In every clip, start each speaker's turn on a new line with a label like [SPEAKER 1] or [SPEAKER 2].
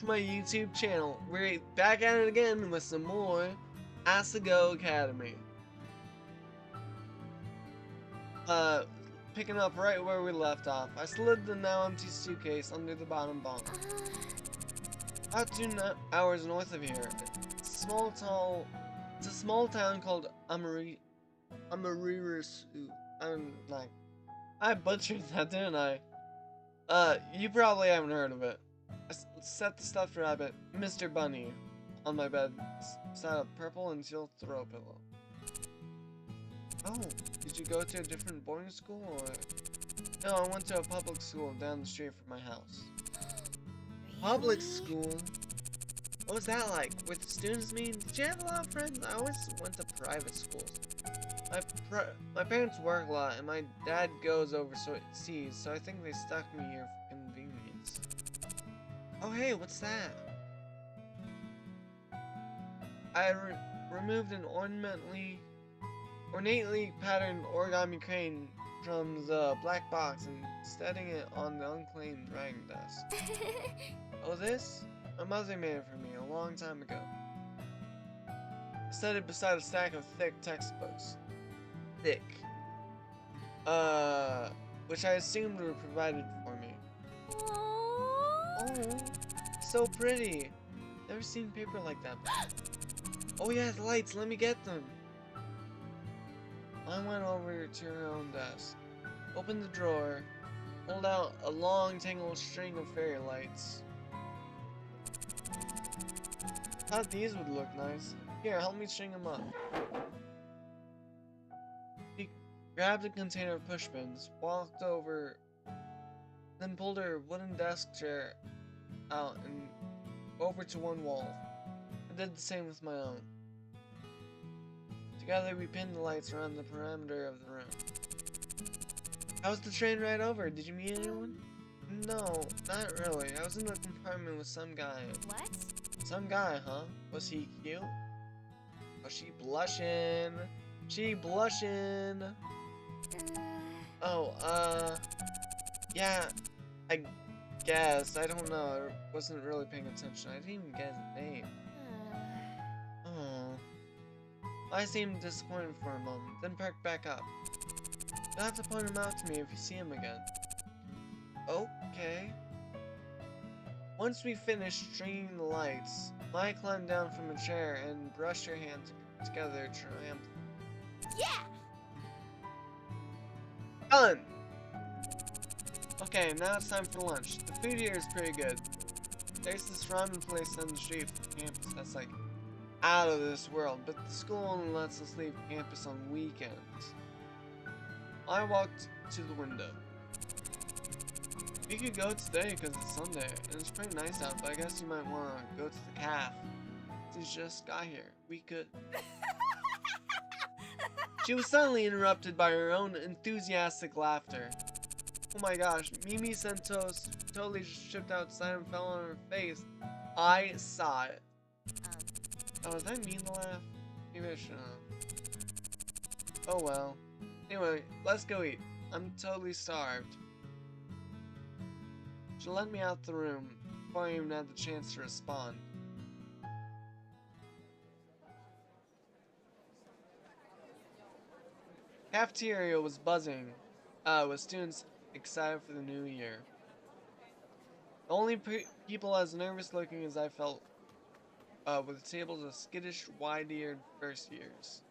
[SPEAKER 1] to my YouTube channel. We're back at it again with some more Asagao Academy. Uh, Picking up right where we left off. I slid the now empty suitcase under the bottom bunk. About 2 hours north of here, it's a small town called Amarirusu. I butchered that, didn't I? You probably haven't heard of it. I set the stuffed rabbit, Mr. Bunny, on my bed, sat a purple and teal throw pillow. Oh, did you go to a different boarding school, or? No, I went to a public school down the street from my house. Public school? What was that like? Were the students mean? Did you have a lot of friends? I always went to private schools. My parents work a lot, and my dad goes overseas, so I think they stuck me here for convenience. Oh hey, what's that? I removed an ornately patterned origami crane from the black box and setting it on the unclaimed writing desk. Oh, this? My mother made it for me a long time ago. I set it beside a stack of thick textbooks. Which I assumed were provided for me. Oh, so pretty. Never seen paper like that before. Oh yeah, the lights, let me get them. I went over to her own desk, opened the drawer, pulled out a long tangled string of fairy lights. Thought these would look nice. Here, help me string them up. She grabbed a container of pushpins, walked over, then pulled her wooden desk chair out and over to one wall. I did the same with my own. Together we pinned the lights around the perimeter of the room. How was the train ride over? Did you meet anyone? No, not really. I was in the compartment with some guy.
[SPEAKER 2] What?
[SPEAKER 1] Some guy, huh? Was he cute? Was she blushing? She blushing. Oh, yeah, I guess. I don't know. I wasn't really paying attention. I didn't even get his name. Oh. I seemed disappointed for a moment, then perked back up. You'll have to point him out to me if you see him again. Okay. Once we finished stringing the lights, Maya climbed down from a chair and brushed her hands together triumphantly.
[SPEAKER 2] Yeah!
[SPEAKER 1] Done! Okay, now it's time for lunch. The food here is pretty good. There's this ramen place on the street from campus that's like out of this world, but the school only lets us leave campus on weekends. I walked to the window. We could go today because it's Sunday, and it's pretty nice out, but I guess you might want to go to the caf. Since you just got here, we could. She was suddenly interrupted by her own enthusiastic laughter. Oh my gosh, Mimi Santos totally just tripped outside and fell on her face. I saw it. Oh, did I mean to laugh? Maybe I shouldn't have. Oh well. Anyway, let's go eat. I'm totally starved. She let me out the room before I even had the chance to respond. Cafeteria was buzzing, with students excited for the new year. The only people as nervous looking as I felt were the tables of skittish, wide-eared first years.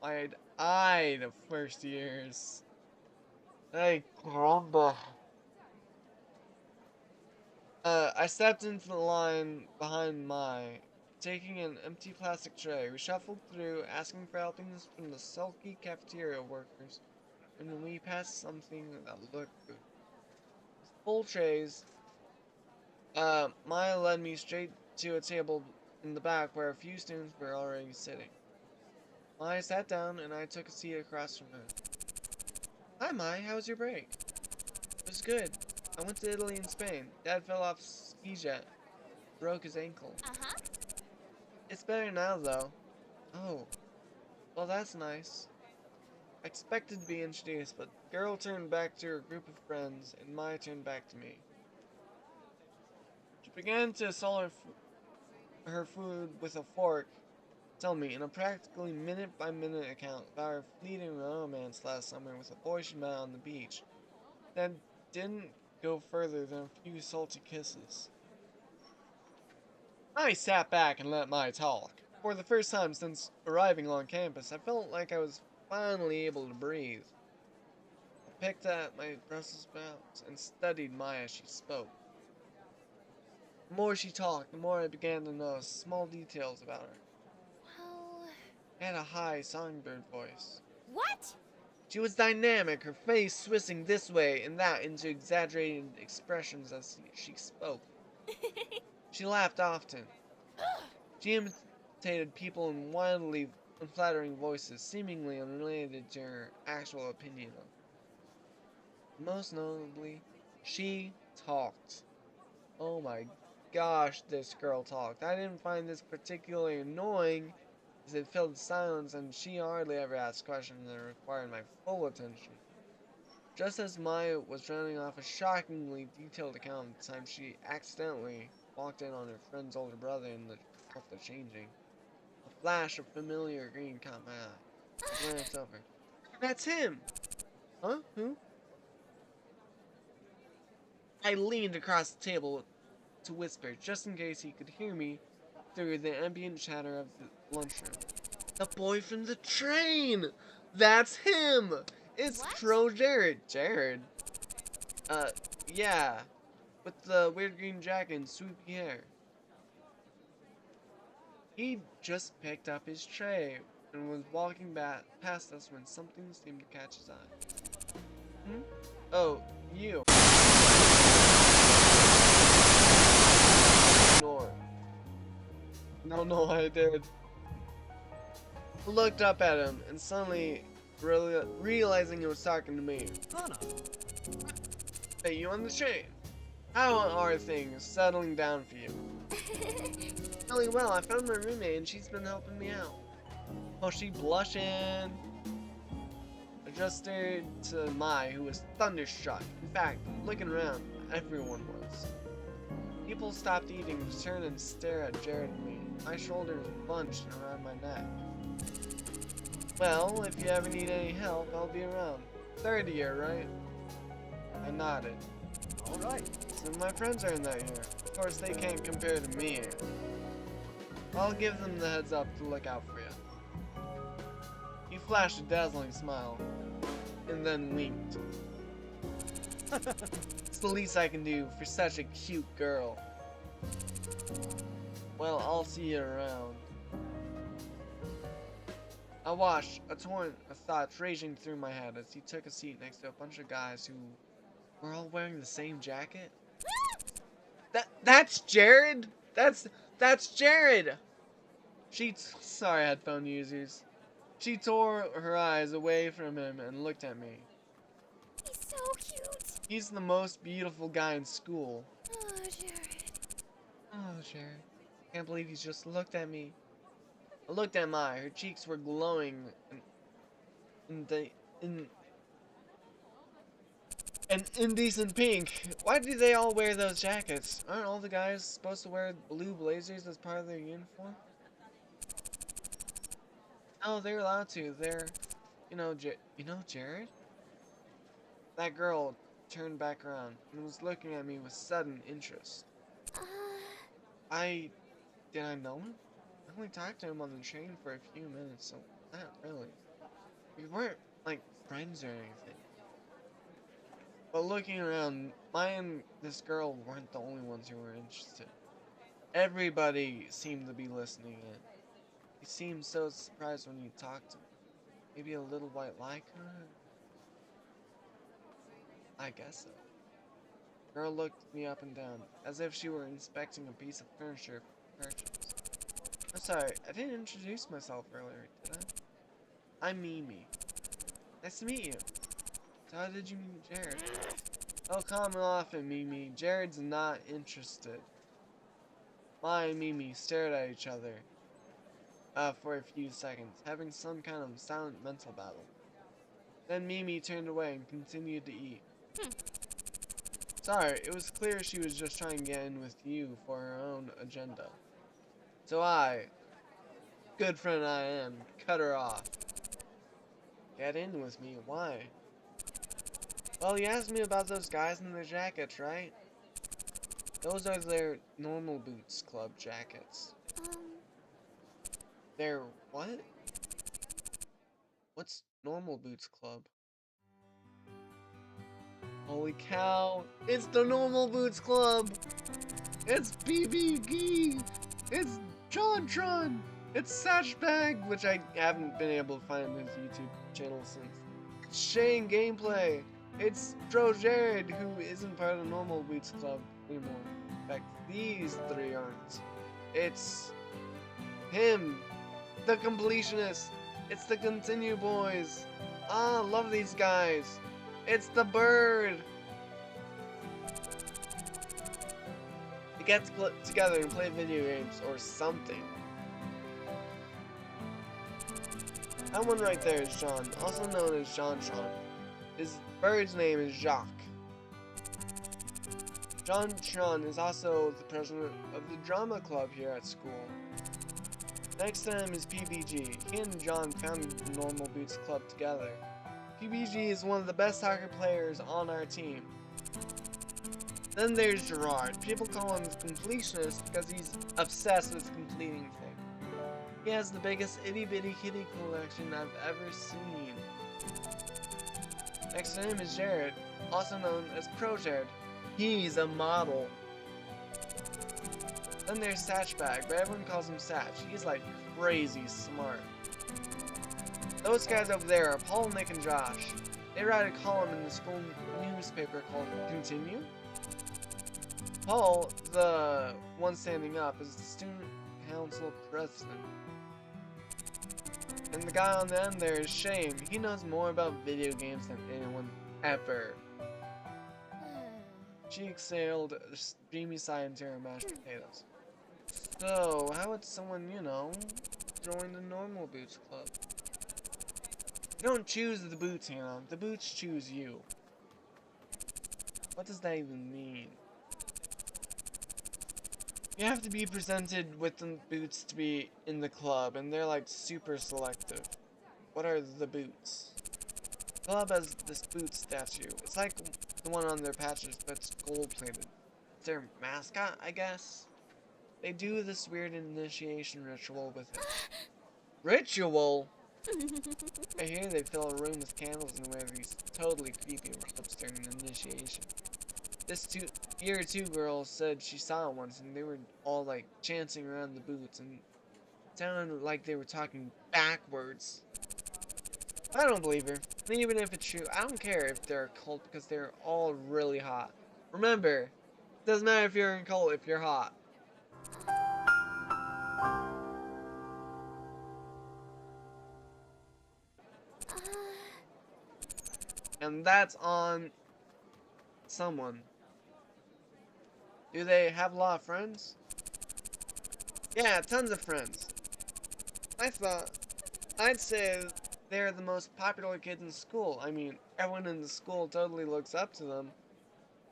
[SPEAKER 1] Wide-eyed first years. Hey, caramba. I stepped into the line behind Mai, taking an empty plastic tray. We shuffled through, asking for helpings from the sulky cafeteria workers, and we passed something that looked good. Full trays, Maya led me straight to a table in the back where a few students were already sitting. Maya sat down, and I took a seat across from her. Hi, Maya, how was your break? It was good. I went to Italy and Spain. Dad fell off ski jet. Broke his ankle. It's better now, though. Oh. Well, that's nice. I expected to be introduced, but the girl turned back to her group of friends, and Maya turned back to me. began to assault her food with a fork. Tell me, in a practically minute-by-minute account of our fleeting romance last summer with a boy she met on the beach, that didn't go further than a few salty kisses. I sat back and let Mai talk. For the first time since arriving on campus, I felt like I was finally able to breathe. I picked at my Brussels sprouts and studied Mai as she spoke. The more she talked, the more I began to notice small details about her.
[SPEAKER 2] Well...
[SPEAKER 1] She had a high songbird voice.
[SPEAKER 2] What?
[SPEAKER 1] She was dynamic, her face twisting this way and that into exaggerated expressions as she spoke. She laughed often. She imitated people in wildly unflattering voices, seemingly unrelated to her actual opinion of them. Most notably, she talked. Oh my gosh, this girl talked. I didn't find this particularly annoying, as it filled the silence and she hardly ever asked questions that required my full attention. Just as Maya was drowning off a shockingly detailed account of the time she accidentally walked in on her friend's older brother in the after changing, a flash of familiar green caught my eye. I glanced over. That's him! Huh? Who? I leaned across the table to whisper, just in case he could hear me through the ambient chatter of the lunchroom. The boy from the train! That's him! It's
[SPEAKER 2] What?
[SPEAKER 1] Pro Jared. Jared? Yeah. With the weird green jacket and swoopy hair. He just picked up his tray and was walking back past us when something seemed to catch his eye. Hmm? Oh, you. Ignore. No, I did. I looked up at him and suddenly realizing he was talking to me.
[SPEAKER 3] Anna.
[SPEAKER 1] Hey, you on the train? How are things settling down for you? Really well. I found my roommate and she's been helping me out. Oh, she blushing. I just stared to Mai, who was thunderstruck. In fact, looking around, everyone was. People stopped eating to turn and stare at Jared and me. My shoulders bunched around my neck. Well, if you ever need any help, I'll be around. Third year, right? I nodded.
[SPEAKER 3] All right.
[SPEAKER 1] Some of my friends are in that year. Of course, they can't compare to me. I'll give them the heads up to look out for you. He flashed a dazzling smile, and then winked. It's the least I can do for such a cute girl. Well, I'll see you around. I watched a torrent of thoughts raging through my head as he took a seat next to a bunch of guys who were all wearing the same jacket. That's Jared? That's Jared! Sorry, headphone users. She tore her eyes away from him and looked at me.
[SPEAKER 2] He's so cute.
[SPEAKER 1] He's the most beautiful guy in school.
[SPEAKER 2] Oh, Jared.
[SPEAKER 1] Oh, Jared. Can't believe he's just looked at me. I looked at Mai. Her cheeks were glowing in an indecent pink. Why do they all wear those jackets? Aren't all the guys supposed to wear blue blazers as part of their uniform? Oh, they're allowed to. They're, Jared? That girl turned back around and was looking at me with sudden interest. Did I know him? I only talked to him on the train for a few minutes, so not really. We weren't, like, friends or anything. But looking around, Mai and this girl weren't the only ones who were interested. Everybody seemed to be listening in. He seemed so surprised when you talked to him. Maybe a little white lie could? I guess so. The girl looked me up and down, as if she were inspecting a piece of furniture for purchase. I'm sorry, I didn't introduce myself earlier, did I? I'm Mimi. Nice to meet you. So how did you meet Jared? Oh, come off it, Mimi. Jared's not interested. Mai and Mimi stared at each other for a few seconds, having some kind of silent mental battle. Then Mimi turned away and continued to eat. Sorry, it was clear she was just trying to get in with you for her own agenda. So I, good friend I am, cut her off. Get in with me? Why? Well, you asked me about those guys in their jackets, right? Those are their normal boots club jackets. They're what? What's normal boots club? Holy cow! It's the normal boots club! It's BBG! It's JonTron! It's Satchbag, which I haven't been able to find his YouTube channel since. It's Shane Gameplay! It's Dro Jared, who isn't part of the normal boots club anymore. In fact, these three aren't. It's him, the completionist. It's the Continue Boys. Ah, love these guys. It's the bird. We get together and play video games or something. That one right there is John, also known as JonTron. His bird's name is Jacques. JonTron is also the president of the drama club here at school. Next to him is PBG. He and John founded the Normal Boots Club together. PBG is one of the best soccer players on our team. Then there's Gerard. People call him the completionist because he's obsessed with completing things. He has the biggest itty bitty kitty collection I've ever seen. Next to him is Jared, also known as Pro Jared. He's a model. Then there's Satchbag, but everyone calls him Satch. He's like crazy smart. Those guys over there are Paul, Nick, and Josh. They write a column in the school newspaper called Continue. Paul, the one standing up, is the student council president. And the guy on the end there is Shane. He knows more about video games than anyone ever. She exhaled a dreamy sigh into her mashed potatoes. So, how would someone, you know, join the Normal Boots Club? You don't choose the boots, Hannah. The boots choose you. What does that even mean? You have to be presented with the boots to be in the club, and they're like super selective. What are the boots? The club has this boot statue. It's like the one on their patches, but it's gold-plated. It's their mascot, I guess? They do this weird initiation ritual with it. Ritual? I hear they fill a room with candles and wear these totally creepy robes during an initiation. This year 2 girl said she saw it once and they were all like chanting around the boots and it sounded like they were talking backwards. I don't believe her. And even if it's true, I don't care if they're a cult because they're all really hot. Remember, it doesn't matter if you're in a cult if you're hot. And that's on someone. Do they have a lot of friends? Yeah, tons of friends. I'd say they're the most popular kids in school. I mean, everyone in the school totally looks up to them.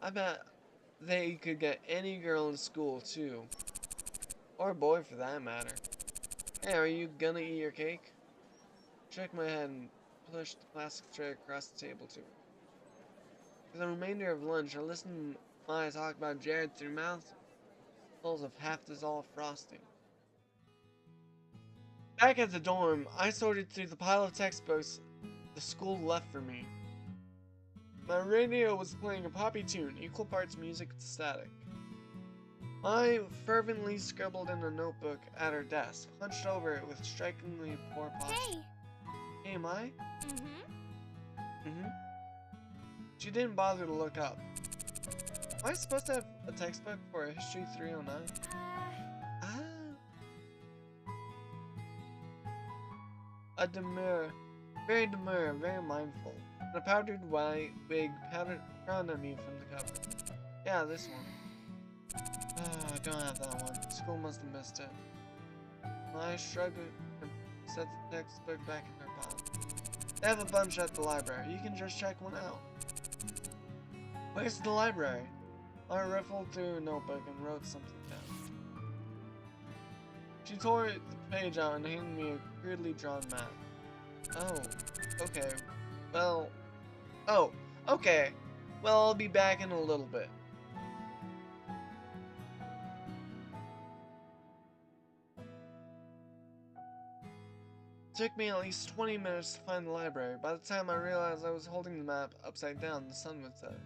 [SPEAKER 1] I bet they could get any girl in school too. Or boy for that matter. Hey, are you gonna eat your cake? Shook my head and pushed the plastic tray across the table to her. For the remainder of lunch, I listened while I talked about Jared through mouthfuls of half-dissolved frosting. Back at the dorm, I sorted through the pile of textbooks the school left for me. My radio was playing a poppy tune, equal parts music to static. I fervently scribbled in a notebook at her desk, hunched over it with strikingly poor posture. Hey, am I? She didn't bother to look up. Am I supposed to have a textbook for History 309? A demure, very mindful. And a powdered white wig frowned at me from the cover. Yeah, this one. Oh, I don't have that one. School must have missed it. I shrugged and set the textbook back in her pile. They have a bunch at the library. You can just check one out. Where's the library? I riffled through a notebook and wrote something down. She tore the page out and handed me a crudely drawn map. Oh, okay. Well, oh, okay. Well, I'll be back in a little bit. It took me at least 20 minutes to find the library. By the time I realized I was holding the map upside down, the sun was set.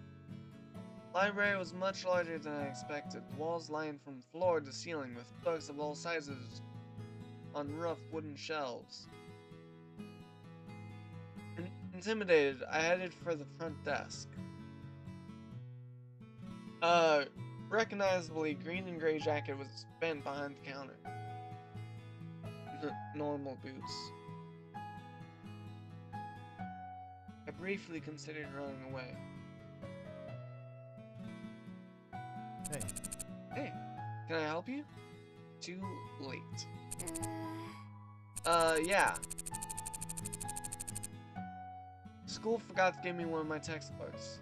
[SPEAKER 1] The library was much larger than I expected, the walls lined from floor to ceiling with books of all sizes on rough wooden shelves. Intimidated, I headed for the front desk. Recognizably green and gray jacket was bent behind the counter. Normal boots. I briefly considered running away.
[SPEAKER 3] Hey.
[SPEAKER 1] Hey, can I help you? Too late. Yeah. School forgot to give me one of my textbooks.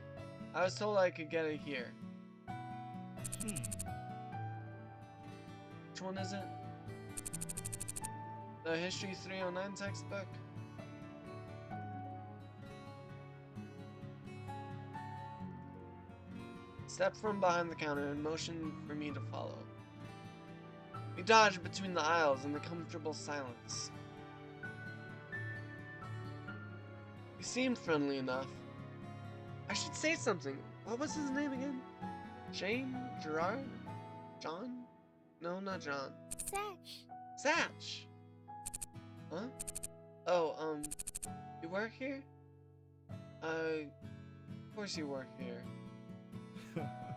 [SPEAKER 1] I was told I could get it here. Which one is it? The History 309 textbook? Stepped from behind the counter and motioned for me to follow. We dodged between the aisles in the comfortable silence. He seemed friendly enough. I should say something. What was his name again? Shane? Gerard? John? No, not John.
[SPEAKER 2] Satch.
[SPEAKER 1] Satch! Huh? Oh, you work here? Of course you work here.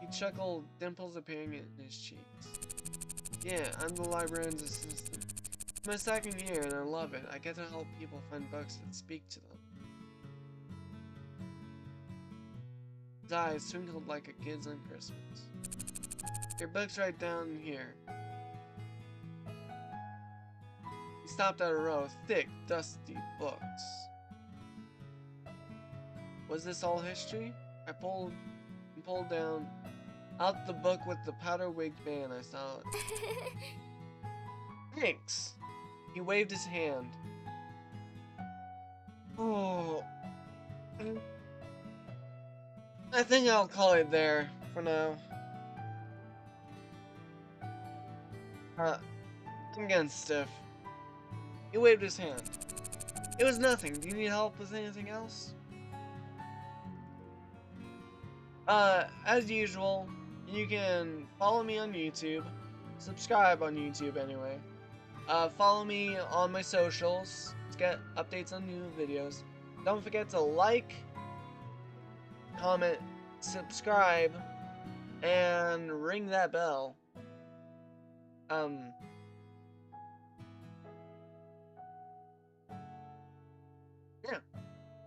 [SPEAKER 1] He chuckled, dimples appearing in his cheeks. Yeah, I'm the librarian's assistant. It's my second year and I love it. I get to help people find books that speak to them. His eyes twinkled like a kid's on Christmas. Your book's right down here. He stopped at a row of thick, dusty books. Was this all history? I pulled down out the book with the powder-wigged man. I saw it. Thanks. He waved his hand. Oh. I think I'll call it there for now. I'm getting stiff. He waved his hand. It was nothing. Do you need help with anything else? As usual, you can follow me on YouTube. Subscribe on YouTube anyway. Follow me on my socials to get updates on new videos. Don't forget to like, comment, subscribe, and ring that bell. Yeah,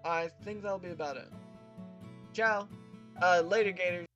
[SPEAKER 1] I think that'll be about it. Ciao. Later, Gators.